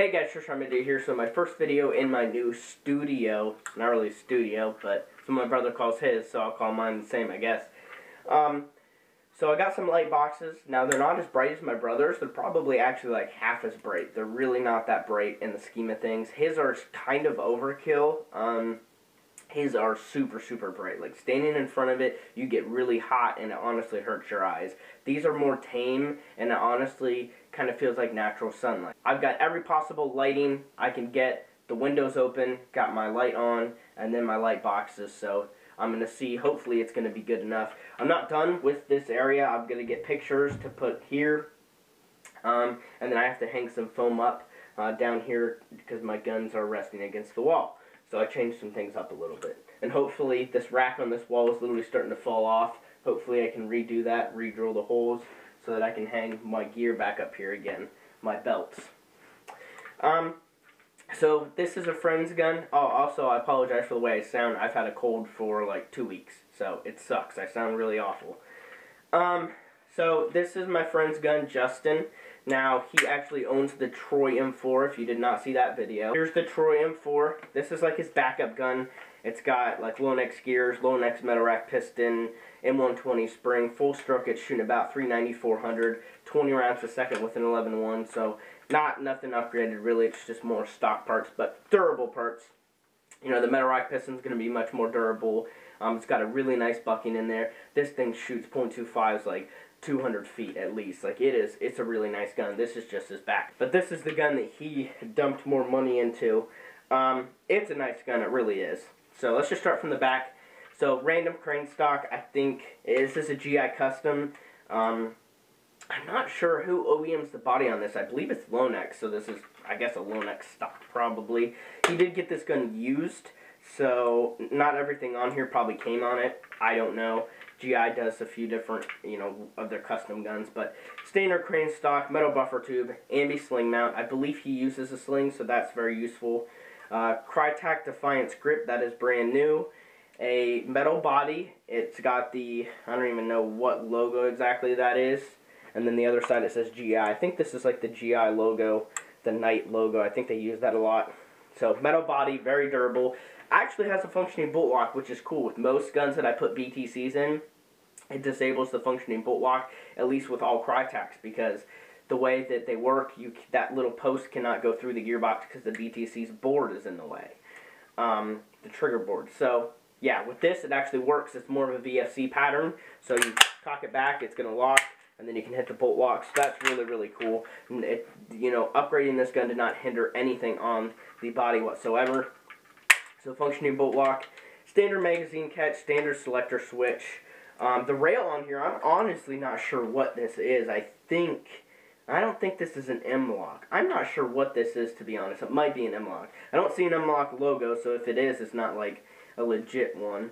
Hey guys, Trishamid here. So my first video in my new studio, not really studio, but so my brother calls his, so I'll call mine the same, I guess. So I got some light boxes. Now they're not as bright as my brother's. They're probably actually like half as bright. They're really not that bright in the scheme of things. His are kind of overkill. His are super, super bright. Like, standing in front of it, you get really hot, and it honestly hurts your eyes. These are more tame, and it honestly kind of feels like natural sunlight. I've got every possible lighting I can get. The windows open, got my light on, and then my light boxes, so I'm going to see. Hopefully it's going to be good enough. I'm not done with this area. I'm going to get pictures to put here, and then I have to hang some foam up down here because my guns are resting against the wall. So I changed some things up a little bit. And hopefully this rack on this wall is literally starting to fall off. Hopefully I can redo that, re-drill the holes, so that I can hang my gear back up here again, my belts. So this is a friend's gun. Oh, also I apologize for the way I sound. I've had a cold for like 2 weeks, so it sucks. I sound really awful. So this is my friend's gun, Justin. Now, he actually owns the Troy M4, if you did not see that video. Here's the Troy M4. This is like his backup gun. It's got like Lonex gears, Lonex metal rack piston, M120 spring, full stroke. It's shooting about 390, 400, 20 rounds a second with an 11-1. So nothing upgraded really. It's just more stock parts, but durable parts. You know, the metal rack piston's going to be much more durable. It's got a really nice bucking in there. This thing shoots .25s like 200 feet at least. Like, it's a really nice gun. This is just his back. But this is the gun that he dumped more money into. It's a nice gun, it really is. So let's just start from the back. So random crane stock, I think this is a GI custom. I'm not sure who OEMs the body on this. I believe it's Lonex, so this is, I guess, a Lonex stock probably. He did get this gun used, so not everything on here probably came on it. I don't know. GI does a few different, you know, of their custom guns, but standard crane stock, metal buffer tube, ambi sling mount. I believe he uses a sling, so that's very useful. Crytac Defiance grip, that is brand new. A metal body. It's got the, I don't even know what logo exactly that is. And then the other side it says GI. I think this is like the GI logo, the Knight logo. I think they use that a lot. So metal body, very durable. Actually has a functioning bolt lock, which is cool. With most guns that I put BTCs in, it disables the functioning bolt lock, at least with all Crytacs, because the way that they work, that little post cannot go through the gearbox because the BTC's board is in the way, the trigger board. So yeah, with this it actually works. It's more of a VFC pattern, so you cock it back, it's going to lock, and then you can hit the bolt lock. So that's really, really cool. And you know, upgrading this gun did not hinder anything on the body whatsoever. So functioning bolt lock, standard magazine catch, standard selector switch. The rail on here, I'm honestly not sure what this is. I don't think this is an M-lock. I'm not sure what this is, to be honest. It might be an M-lock. I don't see an M-lock logo, so if it is, it's not like a legit one.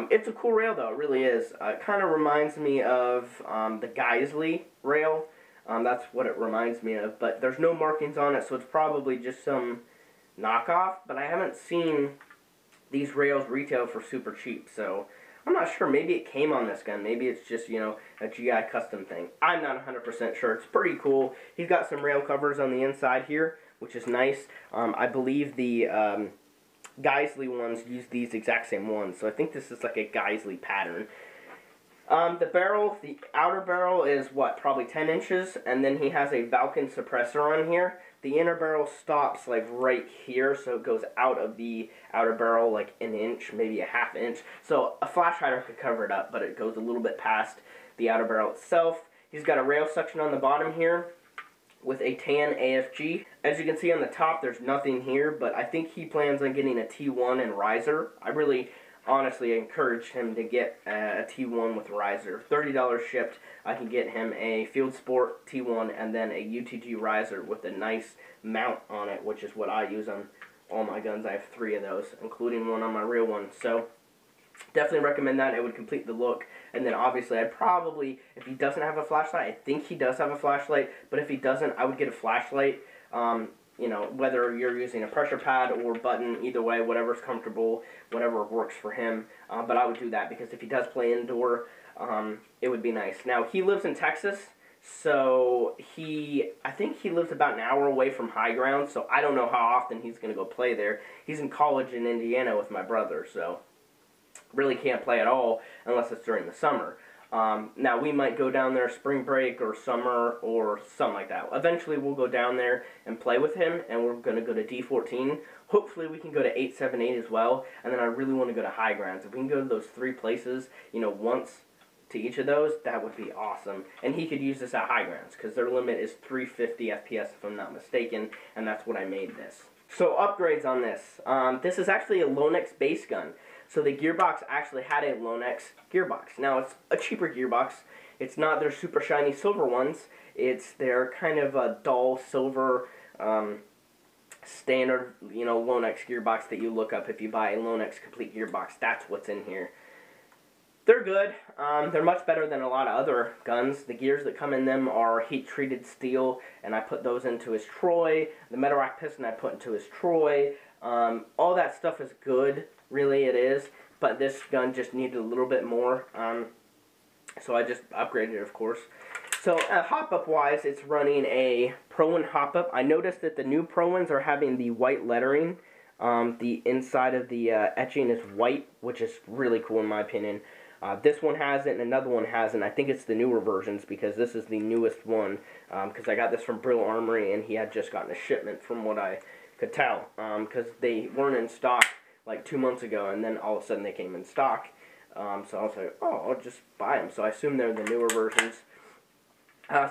It's a cool rail, though. It really is. It kind of reminds me of the Geisley rail. That's what it reminds me of. But there's no markings on it, so it's probably just some knockoff. But I haven't seen these rails retail for super cheap, so I'm not sure. Maybe it came on this gun. Maybe it's just, you know, a GI custom thing. I'm not 100% sure. It's pretty cool. He's got some rail covers on the inside here, which is nice. I believe the Geisley ones use these exact same ones, so I think this is like a Geisley pattern. The barrel, the outer barrel is, what, probably 10 inches, and then he has a Valken suppressor on here. The inner barrel stops like right here, so it goes out of the outer barrel like an inch, maybe a half inch. So a flash hider could cover it up, but it goes a little bit past the outer barrel itself. He's got a rail section on the bottom here with a tan AFG. As you can see on the top, there's nothing here, but I think he plans on getting a T1 and riser. I really honestly encourage him to get a T1 with riser. $30 shipped. I can get him a Field Sport T1 and then a UTG riser with a nice mount on it, which is what I use on all my guns. I have 3 of those, including one on my real one. So definitely recommend that. It would complete the look. And then obviously I'd probably, if he doesn't have a flashlight, I think he does have a flashlight, but if he doesn't, I would get a flashlight. You know, whether you're using a pressure pad or button, either way, whatever's comfortable, whatever works for him. But I would do that because if he does play indoor, it would be nice. Now, he lives in Texas, So I think he lives about an hour away from high ground, so I don't know how often he's going to go play there. He's in college in Indiana with my brother, so really can't play at all unless it's during the summer. Now, we might go down there spring break or summer or something like that. Eventually, we'll go down there and play with him, and we're going to go to D14. Hopefully, we can go to 878 as well, and then I really want to go to high grounds. If we can go to those 3 places, once to each of those, that would be awesome. And he could use this at high grounds, because their limit is 350 FPS, if I'm not mistaken, and that's what I made this. So, upgrades on this. This is actually a Lonex base gun. So the gearbox actually had a Lonex gearbox. Now, it's a cheaper gearbox. It's not their super shiny silver ones. It's their kind of a dull silver standard, Lonex gearbox that you look up if you buy a Lonex complete gearbox. That's what's in here. They're good. They're much better than a lot of other guns. The gears that come in them are heat-treated steel, and I put those into his Troy. The metal rack piston I put into his Troy. All that stuff is good. Really, it is, but this gun just needed a little bit more, so I just upgraded it, of course. So, hop-up wise, it's running a Pro 1 hop-up. I noticed that the new Pro 1s are having the white lettering. The inside of the etching is white, which is really cool in my opinion. This one has it, and another one hasn't. I think it's the newer versions, because this is the newest one, because I got this from Brill Armory, and he had just gotten a shipment from what I could tell, because they weren't in stock like 2 months ago, and then all of a sudden they came in stock. So I was like, oh, I'll just buy them. So I assume they're the newer versions.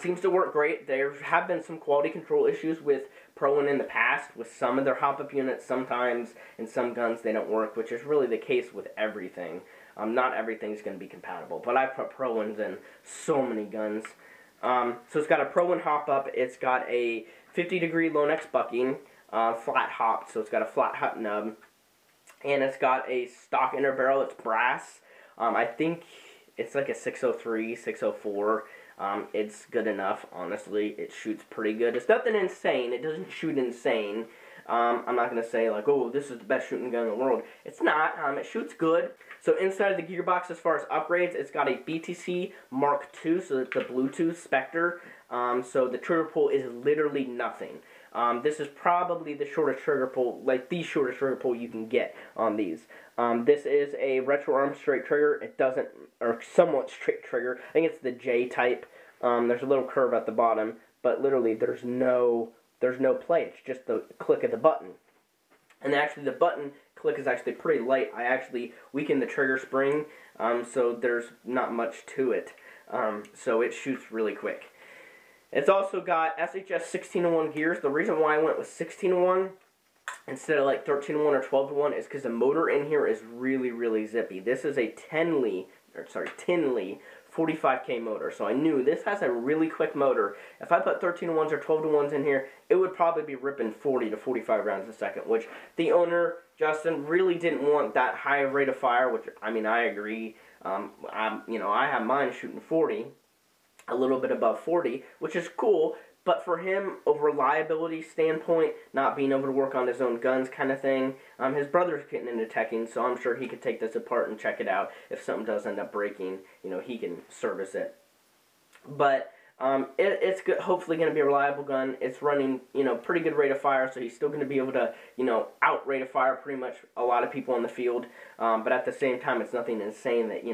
Seems to work great. There have been some quality control issues with Pro 1 in the past, with some of their hop-up units. Sometimes in some guns they don't work, which is really the case with everything. Not everything's going to be compatible, but I put Pro 1s in so many guns. So it's got a Pro 1 hop-up. It's got a 50-degree Lonex bucking, flat hopped, so it's got a flat hop nub. And it's got a stock inner barrel. It's brass. I think it's like a 603, 604. It's good enough, honestly. It shoots pretty good. It's nothing insane. It doesn't shoot insane. I'm not going to say, like, oh, this is the best shooting gun in the world. It's not. It shoots good. So inside of the gearbox, as far as upgrades, it's got a BTC Mark II, so it's a Bluetooth Spectre. So the trigger pull is literally nothing. This is probably the shortest trigger pull, like the shortest trigger pull you can get on these. This is a retro arm straight trigger. It doesn't, or somewhat straight trigger. I think it's the J type. There's a little curve at the bottom, but literally there's no play. It's just the click of the button. And actually the button click is actually pretty light. I actually weakened the trigger spring, so there's not much to it. So it shoots really quick. It's also got SHS 16-to-1 gears. The reason why I went with 16-to-1 instead of like 13-to-1 or 12-to-1 is because the motor in here is really, really zippy. This is a Tinley 45K motor. So I knew this has a really quick motor. If I put 13-to-1s or 12-to-1s in here, it would probably be ripping 40 to 45 rounds a second, which the owner, Justin, really didn't want that high rate of fire, which, I mean, I agree. I have mine shooting 40. A little bit above 40, which is cool, but for him, a reliability standpoint, not being able to work on his own guns kind of thing, his brother's getting into teching, so I'm sure he could take this apart and check it out. If something does end up breaking, he can service it. But it's good, hopefully going to be a reliable gun. It's running, pretty good rate of fire, so he's still going to be able to, out rate of fire pretty much a lot of people in the field. But at the same time, it's nothing insane that,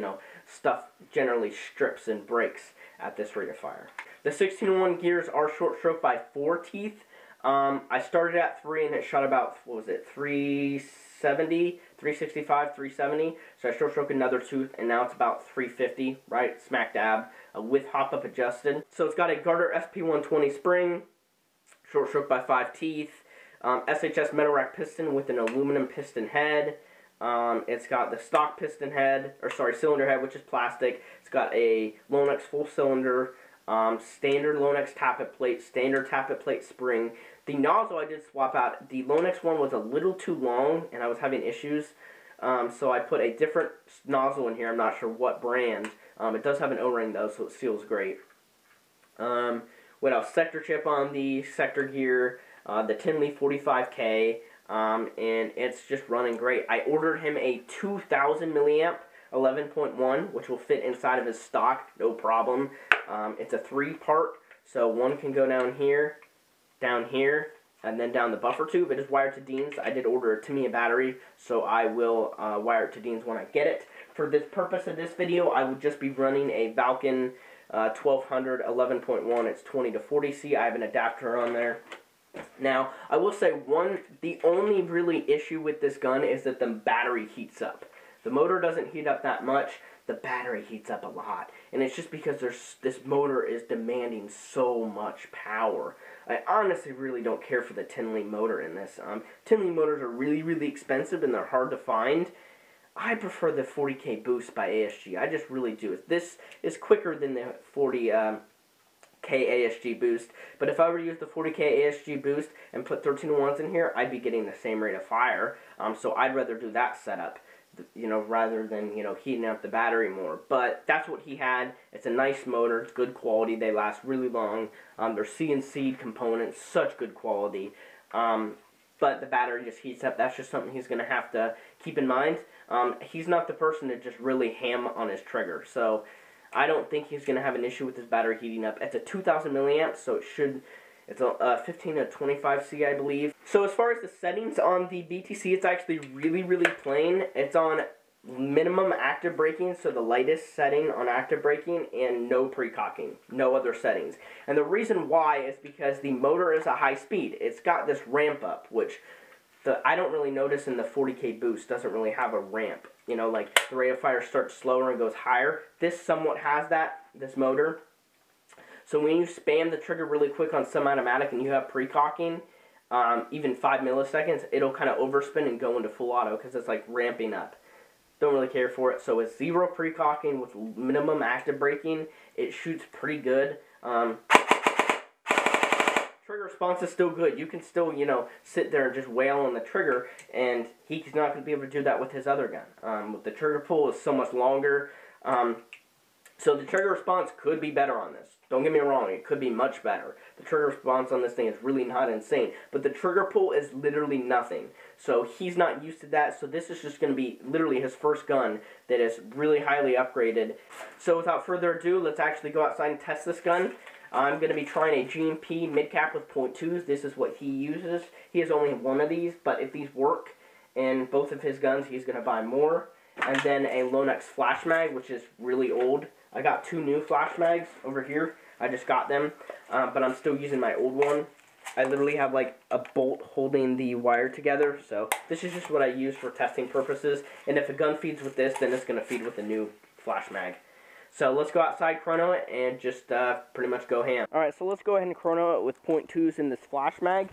stuff generally strips and breaks at this rate of fire. The 16-to-1 gears are short stroke by 4 teeth. I started at 3 and it shot about, 370, 365, 370. So I short stroke another tooth and now it's about 350, right, smack dab, with hop-up adjusted. So it's got a Garter SP120 spring, short stroke by 5 teeth, SHS metal rack piston with an aluminum piston head. It's got the stock piston head, cylinder head, which is plastic. It's got a Lonex full cylinder, standard Lonex tappet plate, standard tappet plate spring. The nozzle I did swap out. The Lonex one was a little too long, and I was having issues, so I put a different nozzle in here. I'm not sure what brand. It does have an O-ring, though, so it seals great. What else? Sector chip on the sector gear, the Tinley 45K. And it's just running great. I ordered him a 2000 milliamp 11.1, which will fit inside of his stock, no problem. It's a 3-part, so one can go down here, and then down the buffer tube. It is wired to Dean's. I did order a Tamiya battery, so I will wire it to Dean's when I get it. For this purpose of this video, I would just be running a Valken 1200 11.1. It's 20 to 40C. I have an adapter on there. Now, I will say the only really issue with this gun is that the battery heats up. The motor doesn't heat up that much. The battery heats up a lot. And it's just because this motor is demanding so much power. I honestly really don't care for the Tinley motor in this. Tinley motors are really, really expensive and they're hard to find. I prefer the 40K Boost by ASG. I just really do. This is quicker than the 40K ASG Boost. But if I were to use the 40K ASG Boost and put 13-1s in here, I'd be getting the same rate of fire. So I'd rather do that setup, rather than, heating up the battery more. But that's what he had. It's a nice motor. It's good quality. They last really long. They're CNC'd components. Such good quality. But the battery just heats up. That's just something he's going to have to keep in mind. He's not the person to just really ham on his trigger. So I don't think he's going to have an issue with his battery heating up. It's a 2,000 milliamps, so it's a 15 to 25C, I believe. So as far as the settings on the BTC, it's actually really, really plain. It's on minimum active braking, so the lightest setting on active braking, and no precocking, no other settings. And the reason why is because the motor is a high speed. It's got this ramp up, which I don't really notice in the 40K Boost. Doesn't really have a ramp. Like the rate of fire starts slower and goes higher. This somewhat has that, this motor. So when you spam the trigger really quick on semi-automatic and you have precocking, even 5 milliseconds, it'll kind of overspin and go into full auto because it's like ramping up. Don't really care for it. So with 0 precocking with minimum active braking, it shoots pretty good. Trigger response is still good. You can still, sit there and just wail on the trigger, and he's not going to be able to do that with his other gun. The trigger pull is so much longer. So the trigger response could be better on this. Don't get me wrong, it could be much better. The trigger response on this thing is really not insane. But the trigger pull is literally nothing. So he's not used to that, so this is just going to be literally his first gun that is really highly upgraded. So without further ado, let's actually go outside and test this gun. I'm going to be trying a GMP mid-cap with .2s. This is what he uses. He has only one of these, but if these work in both of his guns, he's going to buy more. And then a Lonex flash mag, which is really old. I got 2 new flash mags over here. I just got them, but I'm still using my old one. I literally have like a bolt holding the wire together, so this is just what I use for testing purposes. And if a gun feeds with this, then it's going to feed with the new flash mag. So let's go outside, chrono it, and just pretty much go ham. Alright, so let's go ahead and chrono it with .2s in this flash mag.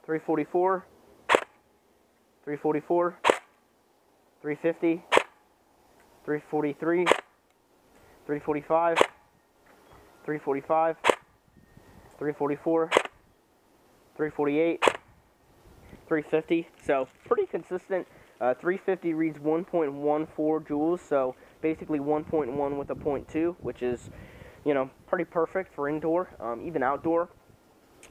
344, 344, 350, 343, 345, 345, 344, 348, 350. So pretty consistent. 350 reads 1.14 joules, so basically 1.1 with a .2, which is, pretty perfect for indoor, even outdoor.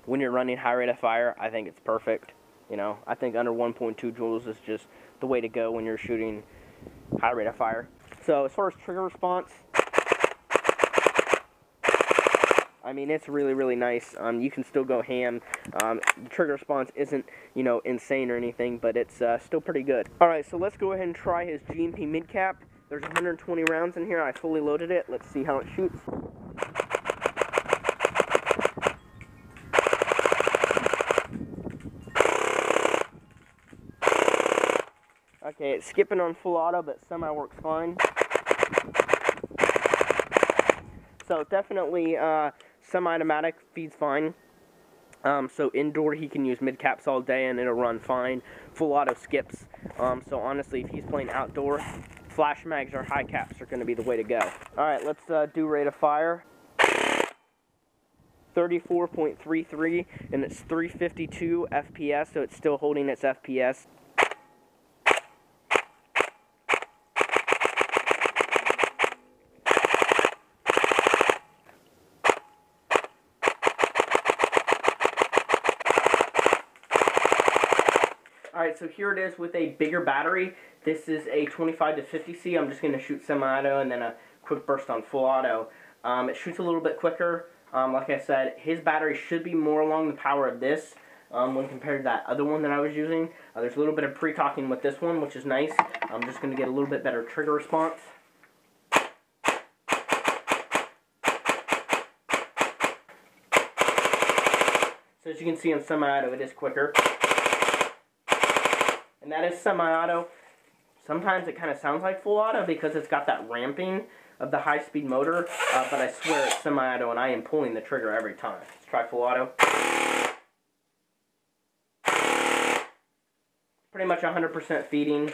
When you're running high rate of fire, I think it's perfect. I think under 1.2 joules is just the way to go when you're shooting high rate of fire. So as far as trigger response, I mean, it's really, really nice. You can still go ham. The trigger response isn't, insane or anything, but it's still pretty good. Alright, so let's go ahead and try his GMP mid-cap. There's 120 rounds in here. I fully loaded it. Let's see how it shoots. Okay, it's skipping on full auto, but semi works fine. So definitely semi-automatic feeds fine. So indoor he can use mid-caps all day and it'll run fine. Full auto skips. So honestly, if he's playing outdoor, flash mags or high caps are going to be the way to go. Alright, let's do rate of fire. 34.33, and it's 352 FPS, so it's still holding its FPS. Alright, so here it is with a bigger battery. This is a 25 to 50C. I'm just going to shoot semi-auto and then a quick burst on full auto. It shoots a little bit quicker. Like I said, his battery should be more along the power of this when compared to that other one that I was using. There's a little bit of pre-cocking with this one, which is nice. I'm just going to get a little bit better trigger response. So as you can see on semi-auto, it is quicker. And that is semi-auto. Sometimes it kind of sounds like full auto because it's got that ramping of the high-speed motor, but I swear it's semi-auto and I am pulling the trigger every time. Let's try full auto. Pretty much 100% feeding.